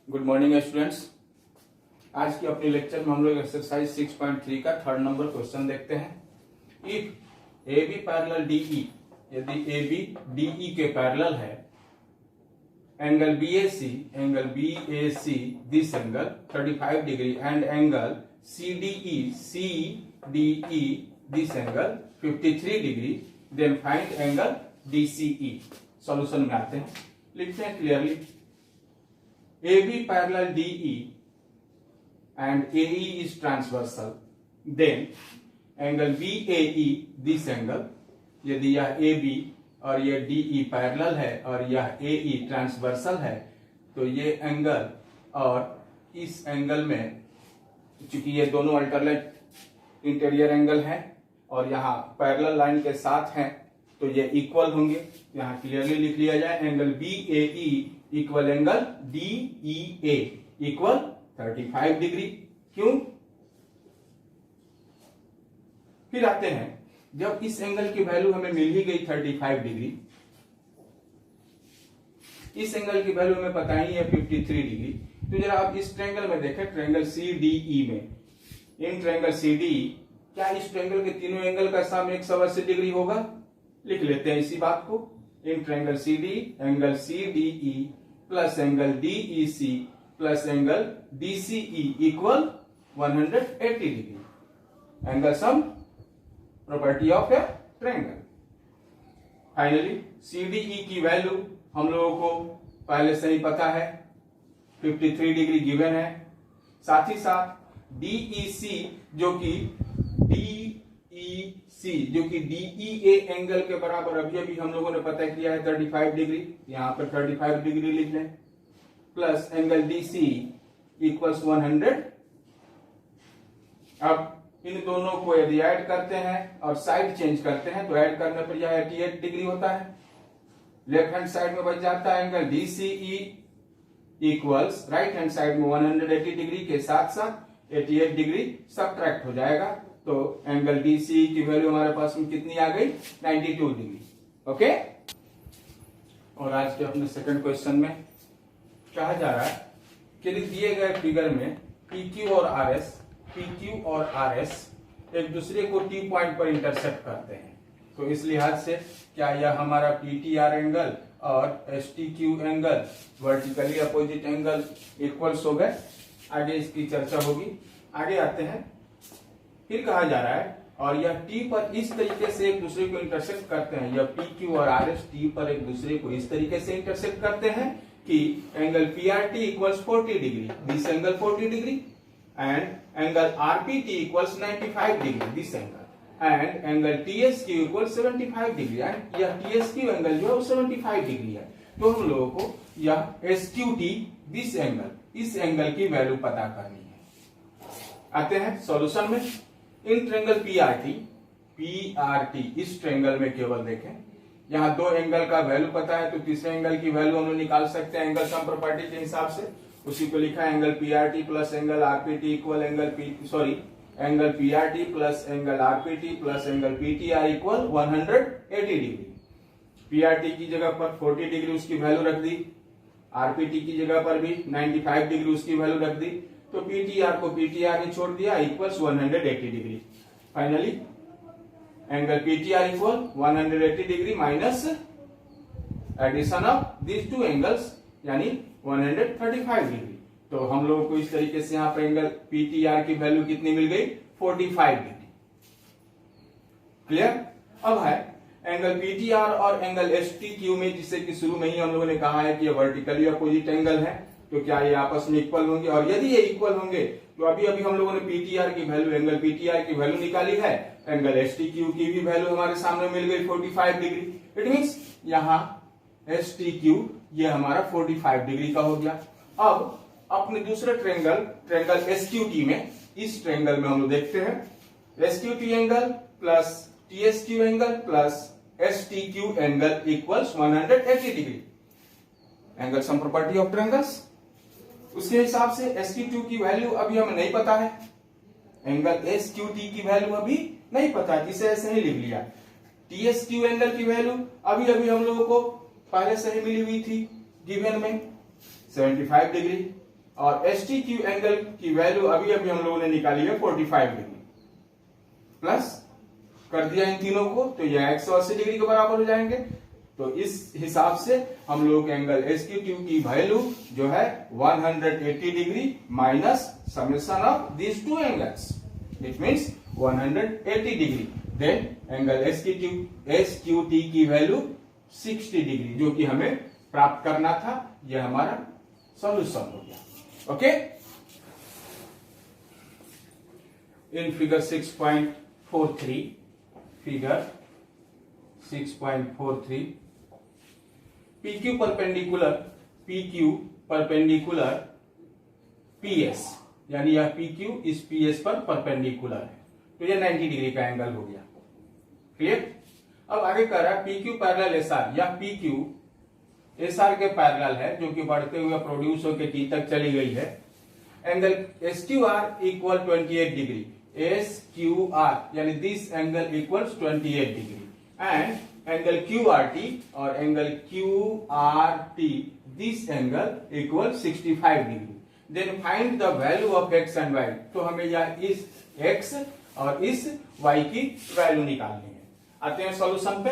Good morning students. आज की अपने लेक्चर में हम लोग एक्सरसाइज 6.3 का थर्ड नंबर क्वेश्चन देखते हैं। If A B parallel DE, यदि ए बी डीई के पैरेलल है, angle B A C this angle 35 degree and angle C D E this angle 53 degree, then find angle D C E. Solution में आते हैं, लिखते हैं clearly. AB parallel DE and AE is transversal, then angle BAE this angle, यदि यह AB और यह DE parallel है और यह AE ट्रांसवर्सल है, तो ये एंगल और इस एंगल में, चूंकि ये दोनों अल्टरनेट इंटीरियर एंगल हैं और यहाँ पैरेलल लाइन के साथ हैं, तो ये इक्वल होंगे। यहाँ क्लियरली लिख लिया जाए, angle BAE equal angle DEA equal 35 degree. क्यों? फिर आते हैं, जब इस एंगल की वैल्यू हमें मिल ही गई 35 डिग्री, इस एंगल की वैल्यू हमें पता ही है 53 डिग्री, तो जरा आप इस ट्रायंगल में देखें, ट्रायंगल CDE में, इन ट्रायंगल CDE, क्या इस ट्रायंगल के तीनों एंगल का सम 180 डिग्री होगा? लिख लेते हैं इसी बात को। In triangle CD angle CDE plus angle DEC plus angle DCE equal 180 degree. Angle sum property of A triangle. Finally CDE की वैल्यू हम लोगों को पहले से ही पता है, 53 डिग्री गिवन है। साथ ही साथ DEC जो कि DEA एंगल के बराबर अभी हम लोगों ने पता किया है 35 डिग्री, यहां पर 35 डिग्री लिख लें, प्लस एंगल DC इक्वल्स 100। अब इन दोनों को यदि ऐड करते हैं और साइड चेंज करते हैं, तो ऐड करने पर यह 88 डिग्री होता है। लेफ्ट हैंड साइड में बच जाता है angle DCE equals right hand side में 180 डिग्री के साथ साथ 88 डिग्री सब्ट्रैक्ट हो जाएगा, तो एंगल DCE की वैल्यू हमारे पास में कितनी आ गई? 92 डिग्री। ओके। और आज के अपने सेकंड क्वेश्चन में कहा जा रहा है कि दिए गए फिगर में PQ और RS एक दूसरे को T पॉइंट पर इंटरसेक्ट करते हैं, तो इस लिहाज से क्या यह हमारा PTR एंगल और STQ angle vertically opposite angle equals हो गए? आगे इसकी चर्चा होगी। आगे आते हैं, फिर कहा जा रहा है, और यह T पर इस तरीके से एक दूसरे को इंटरसेक्ट करते हैं, यह PQ और RS T पर एक दूसरे को इस तरीके से इंटरसेक्ट करते हैं कि angle PRT equals 40 degree, this angle 40 degree, and angle RPT equals 95 degree, this angle, and angle TSQ equals 75 degree, and यह TSQ एंगल जो है वो 75 डिग्री है। तो हम लोगों को यह SQT दिस एंगल, इस एंगल की वैल्यू पता करनी है। आते हैं सॉल्यूशन में। इन ट्रायंगल PRT इस ट्रायंगल में केवल देखें, यहाँ दो एंगल का वैल्यू पता है, तो तीसरे एंगल की वैल्यू हम लोग निकाल सकते हैं एंगल सम प्रॉपर्टी के हिसाब से। उसी को लिखा है, angle PRT plus angle RPT equal angle PRT plus angle RPT plus angle PTR equal 180 degree. PRT की जगह पर 40 डिग्री उसकी वैल्यू रख दी, RPT की जगह पर भी 95 डिग्री उसकी वैल्यू रख दी, तो PTR को PTR ने छोड़ दिया equals 180 degree. Finally angle PTR equal 180 degree minus addition of this two angles यानी 135 डिग्री। तो हम लोगों को इस तरीके से यहाँ पर एंगल PTR की वैल्यू कितनी मिल गई? 45 डिग्री। क्लियर? अब है एंगल PTR और एंगल STQ में, जिससे कि शुरू में ही हम लोगों ने कहा है कि ये वर्टिकली अपोजिट एंगल है, तो क्या ये आपस में इक्वल होंगे? और यदि ये इक्वल होंगे तो अभी हम लोगों ने PTR की वैल्यू, एंगल PTR की वैल्यू निकाली है, एंगल STQ की भी वैल्यू हमारे सामने मिल गई 45 डिग्री। इट मींस यहाँ STQ ये हमारा 45 डिग्री का हो गया। अब अपने दूसरे ट्रायंगल SQT में, इस ट्रायंगल में हम लोग देखते हैं SQT angle plus TSQ angle plus STQ angle equals 180 degree. Angle sum property of triangles, उसके हिसाब से SQ2 की वैल्यू अभी हमें नहीं पता है, एंगल SQT की वैल्यू अभी नहीं पता है, जिसे ऐसे ही लिख लिया। TSQ एंगल की वैल्यू अभी हम लोगों को पहले से ही मिली हुई थी गिवन में 75 डिग्री, और एस टी क्यू एंगल की वैल्यू अभी अभी हम लोगों ने निकाली है 45 डिग्री, प्लस कर दिया इन तीनों को तो यह 180 डिग्री के बराबर हो जाएंगे। तो इस हिसाब से हम लोग एंगल एस क्यू क्यू की वैल्यू जो है 180 degree minus summation of this two angles, it means 180 degree. Then angle S Q T की वैल्यू 60 डिग्री जो कि हमें प्राप्त करना था। यह हमारा सॉल्यूशन हो गया। Okay, in figure 6.43 figure 6.43 PQ perpendicular PS, यानी यह PQ इस PS पर परपेंडिकुलर है, तो यह 90 डिग्री का एंगल हो गया। क्लियर? अब आगे कर रहा है PQ पैरेलल SR, या PQ SR के पैरेलल है जो कि बढ़ते हुए प्रोड्यूस होकर T तक चली गई है। Angle SQR equal 28 degree, SQR यानी this angle equals 28 degree, and angle QRT और angle QRT this angle equal 65 degree. Then find the value of x and y, तो हमें यह इस x और इस y की वैल्यू निकालनी है। आते हैं सॉल्यूशन पे,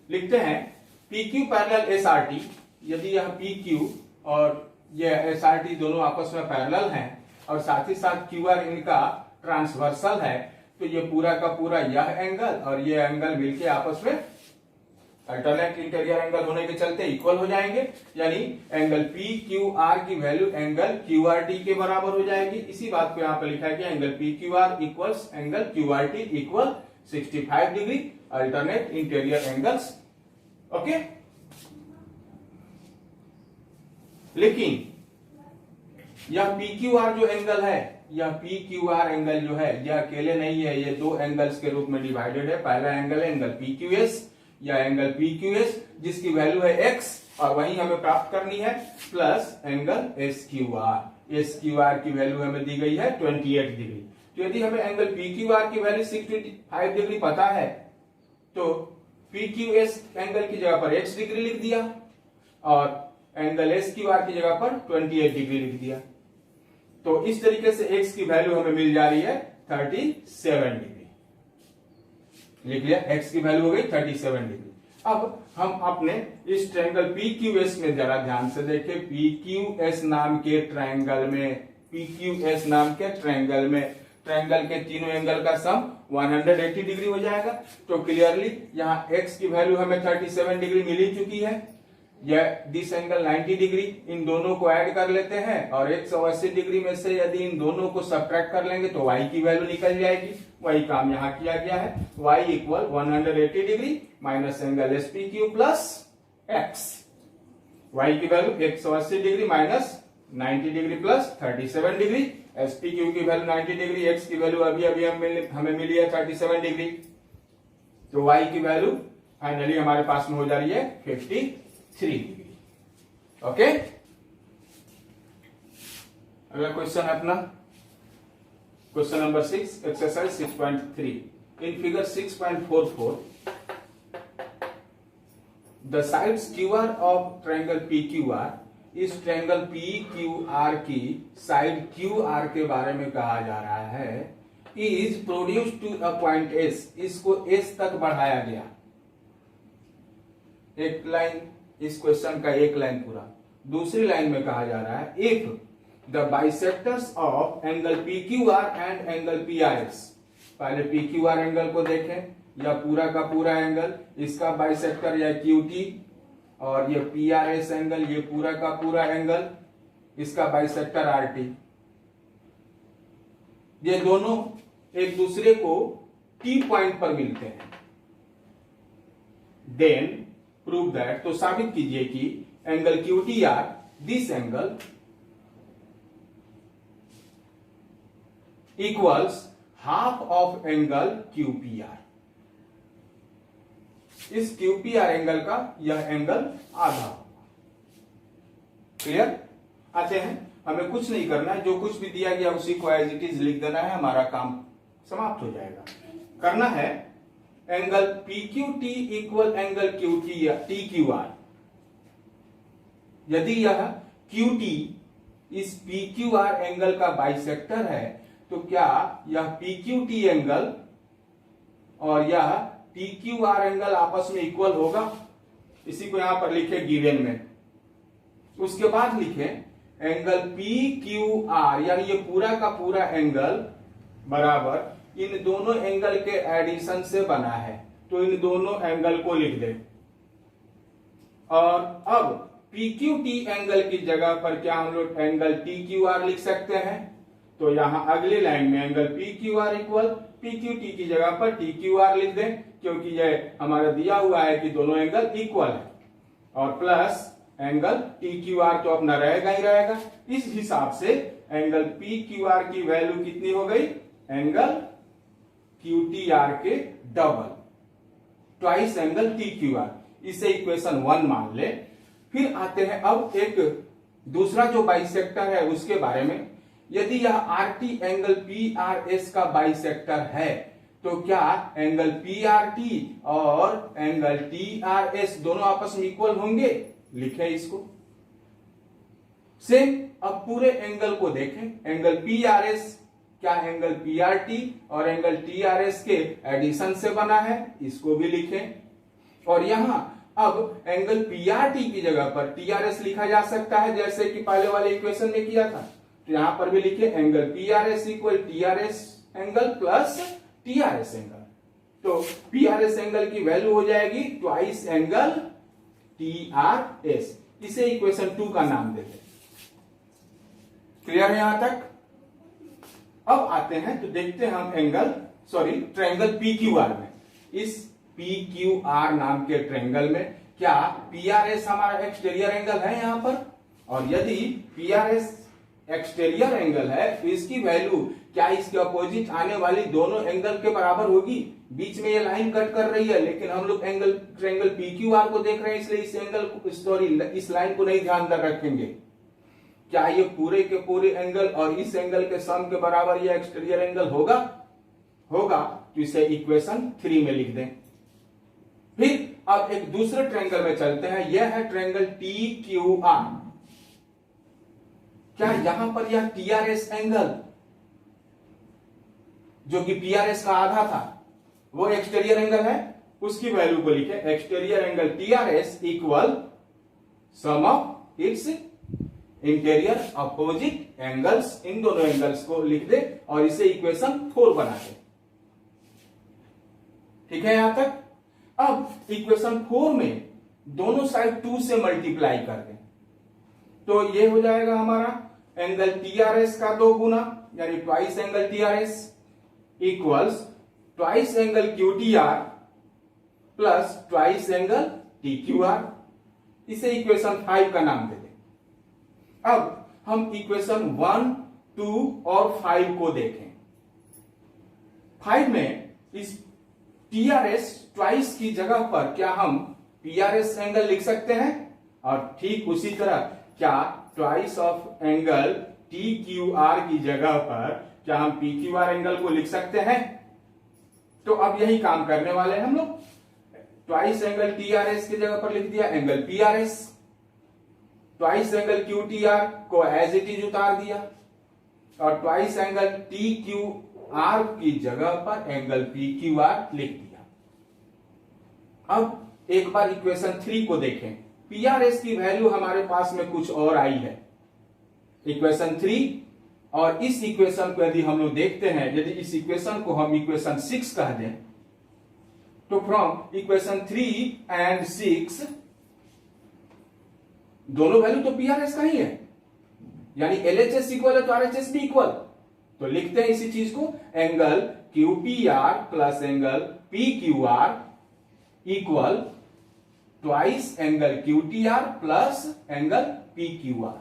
लिखते हैं PQ पैरेलल SRT, यदि यह PQ और यह SRT दोनों आपस में पैरेलल हैं और साथ ही साथ QR इनका ट्रांसवर्सल है, तो ये पूरा का पूरा यह एंगल और ये एंगल मिलके आपस में अल्टरनेट इंटीरियर एंगल होने के चलते इक्वल हो जाएंगे, यानी एंगल PQR की वैल्यू एंगल QRT के बराबर हो जाएगी। इसी बात को यहाँ पे लिखा गया, angle PQR equals angle QRT equal 65 degree alternate interior angles. Okay, लेकिन यह PQR जो एंगल है, यह PQR एंगल जो है यह अकेले नहीं है, ये दो एंगल्स के रूप में डिवाइडेड है। पहला एंगल है एंगल PQS या एंगल PQS जिसकी वैल्यू है x और वही हमें प्राप्त करनी है, प्लस एंगल SQR की वैल्यू हमें दी गई है 28 डिग्री। तो यदि हमें एंगल PQR की वैल्यू 65 डिग्री पता है तो PQS एंगल की जगह पर x डिग्री लिख दिया और एंगल SQR की जगह पर 28 डिग्री लिख दिया। तो इस तरीके से x की वैल्यू हमें मिल जा रही है 37 डिग्री। लिख लिया, x की वैल्यू हो गई 37 डिग्री। अब हम अपने इस ट्रायंगल PQS में जरा ध्यान से देखें। PQS नाम के ट्रायंगल में ट्रायंगल के तीनों एंगल का सम 180 डिग्री हो जाएगा। तो क्लियरली यहाँ x की वैल्यू हमें 37 डिग्री मिल ही चुकी है, यह दिस एंगल 90 डिग्री, इन दोनों को ऐड कर लेते हैं और 180 डिग्री में से यदि इन दोनों को सब्ट्रैक्ट कर लेंगे तो y की वैल्यू निकल जाएगी। वही काम यहाँ किया गया है, y equal 180 degree minus angle SPQ plus x। y की value 180 degree minus 90 degree plus 37 degree, SPQ की वैल्यू 90 डिग्री, x की वैल्यू अभी अभी हमें मिली है 37 डिग्री। तो y की वैल्यू फाइनली हमारे पास में हो जा रही है 53 डिग्री। ओके, अगला क्वेश्चन है अपना question number 6, exercise 6.3। In figure 6.44 the sides QR of triangle PQR, इस ट्रायंगल PQR की साइड QR के बारे में कहा जा रहा है, is produce to a point S, इसको S तक बढ़ाया गया। एक लाइन, इस क्वेश्चन का एक लाइन पूरा। दूसरी लाइन में कहा जा रहा है if the bisectors of angle PQR and angle PRS, पहले PQR एंगल को देखें, या पूरा का पूरा एंगल, इसका बाइसेक्टर या QT, और ये PRS एंगल, ये पूरा का पूरा एंगल, इसका बाइसेक्टर RT। ये दोनों एक दूसरे को T पॉइंट पर मिलते हैं। देन प्रूव दैट, तो साबित कीजिए कि angle QTR this angle equals half of angle QPR, इस QPR एंगल का यह एंगल आधा होगा। क्लियर? आते हैं, हमें कुछ नहीं करना है, जो कुछ भी दिया गया उसी को एज इट इज लिख देना है, हमारा काम समाप्त हो जाएगा। करना है angle PQT equal angle TQR, यदि यह QT इस PQR एंगल का बाइसेक्टर है, तो क्या यह PQT एंगल और यह PQR एंगल आपस में इक्वल होगा? इसी को यहां पर लिखे गिवन में। उसके बाद लिखे एंगल PQR, यानी ये पूरा का पूरा एंगल बराबर इन दोनों एंगल के एडिशन से बना है, तो इन दोनों एंगल को लिख दे। और अब PQT एंगल की जगह पर क्या हम लोग एंगल TQR लिख सकते हैं? तो यहां अगली लाइन में एंगल PQR इक्वल PQT की जगह पर TQR लिख दें, क्योंकि यह हमारा दिया हुआ है कि दोनों एंगल इक्वल है, और प्लस एंगल TQR तो अपना रहेगा ही रहेगा। इस हिसाब से एंगल PQR की वैल्यू कितनी हो गई? एंगल QTR के डबल, ट्वाइस एंगल TQR। इसे इक्वेशन 1 मान ले। फिर आते हैं अब एक दूसरा जो बाइसेक्टर है उसके बारे में। यदि यह RT एंगल PRS का बाइसेक्टर है, तो क्या एंगल PRT और एंगल TRS दोनों आपस में इक्वल होंगे? लिखें इसको। सेम अब पूरे एंगल को देखें। एंगल PRS क्या एंगल PRT और एंगल TRS के एडिशन से बना है, इसको भी लिखें। और यहां अब एंगल PRT की जगह पर TRS लिखा जा सकता है, जैसे कि पहले वाले इक्वेशन में किया था। तो यहां पर भी लिखे angle PRS equal TRS angle plus TRS angle. तो PRS एंगल की वैल्यू हो जाएगी ट्वाइस एंगल TRS। इसे इक्वेशन 2 का नाम देते हैं। क्लियर है यहां तक? अब आते हैं तो देखते हैं हम ट्रायंगल PQR में। इस PQR नाम के ट्रायंगल में क्या PRS हमारा एक्सटीरियर एंगल है यहां पर? और यदि PRS एक्सटीरियर एंगल है तो इसकी वैल्यू क्या इसके अपोजिट आने वाली दोनों एंगल के बराबर होगी? बीच में ये लाइन कट कर रही है, लेकिन हम लोग ट्रायंगल PQR को देख रहे हैं, इसलिए इस लाइन को नहीं ध्यान में रखेंगे। क्या ये पूरे के पूरे एंगल और इस एंगल के सम के बराबर ये एक्सटीरियर एंगल होगा? तो इसे इक्वेशन 3 में लिख दें। फिर अब एक दूसरे ट्रायंगल में चलते हैं। यह है ट्रायंगल TQR। क्या यहां पर यह TRS एंगल जो कि PRS का आधा था, वो एक्सटीरियर एंगल है? उसकी वैल्यू को लिखे exterior angle TRS equal sum of its interior opposite angles. इन दोनों एंगल्स को लिख दे और इसे इक्वेशन 4 बना दे। ठीक है यहां तक? अब इक्वेशन 4 में दोनों साइड 2 से मल्टीप्लाई कर दें, तो ये हो जाएगा हमारा एंगल TRS का 2 गुना, यानी twice angle TRS equals twice angle QTR plus twice angle TQR। इसे इक्वेशन 5 का नाम दे दें। अब हम इक्वेशन 1, 2 और 5 को देखें। 5 में इस TRS ट्वाइस की जगह पर क्या हम PRS एंगल लिख सकते हैं? और ठीक उसी तरह क्या ट्वाइस ऑफ एंगल TQR की जगह पर क्या हम PQR एंगल को लिख सकते हैं? तो अब यही काम करने वाले हैं हम लोग। ट्वाइस एंगल TRS की जगह पर लिख दिया angle PRS, twice angle QTR को एज इट इज उतार दिया, और ट्वाइस एंगल TQR की जगह पर एंगल PQR लिख दिया। अब एक बार इक्वेशन 3 को देखें। PRS की वैल्यू हमारे पास में कुछ और आई है, इक्वेशन 3। और इस इक्वेशन को यदि हम लोग देखते हैं, यदि इस इक्वेशन को हम इक्वेशन 6 कह दें, तो फ्रॉम इक्वेशन 3 एंड 6 दोनों वैल्यू तो PRS का ही है, यानी LHS इक्वल है तो RHS भी इक्वल। तो लिखते हैं इसी चीज को, angle QPR plus angle PQR equal twice angle QTR plus angle PQR।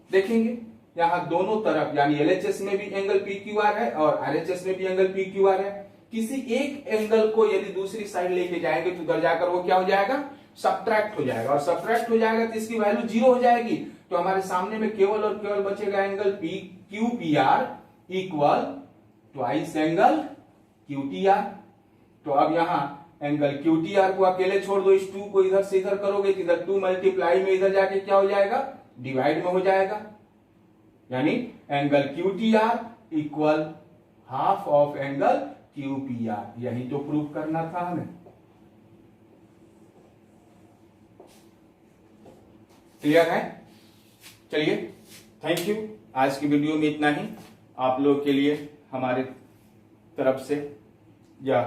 देखेंगे यहां दोनों तरफ, यानी LHS में भी एंगल PQR है और RHS में भी एंगल PQR है। किसी एक एंगल को यदि दूसरी साइड लेके जाएंगे तो उधर जाकर वो क्या हो जाएगा? सब्ट्रैक्ट हो जाएगा, और सब्ट्रैक्ट हो जाएगा तो इसकी वैल्यू 0 हो जाएगी। तो हमारे सामने में केवल और केवल बचेगा angle QPR equal twice angle QTR। तो अब यहां एंगल QTR को अकेले छोड़ दो, इस 2 को इधर से इधर करोगे तो इधर 2 मल्टीप्लाई में इधर जाके क्या हो जाएगा? डिवाइड में हो जाएगा। यानी angle QTR equal half of angle QPR, यही तो प्रूव करना था हमें। क्लियर है? चलिए, थैंक यू। आज की वीडियो में इतना ही। आप लोग के लिए हमारे तरफ से या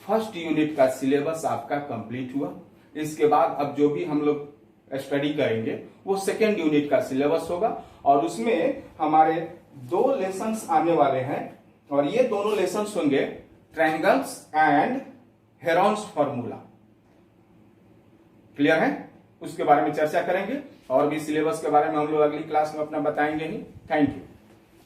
फर्स्ट यूनिट का सिलेबस आपका कंप्लीट हुआ। इसके बाद अब जो भी हम लोग स्टडी करेंगे वो सेकेंड यूनिट का सिलेबस होगा, और उसमें हमारे 2 लेसन्स आने वाले हैं, और ये दोनों लेसन्स होंगे triangles and Heron's formula. Clear है? उसके बारे में चर्चा करेंगे, और भी सिलेबस के बारे में हम लोग अगली क्लास में अपना बताएंगे ही। Thank you.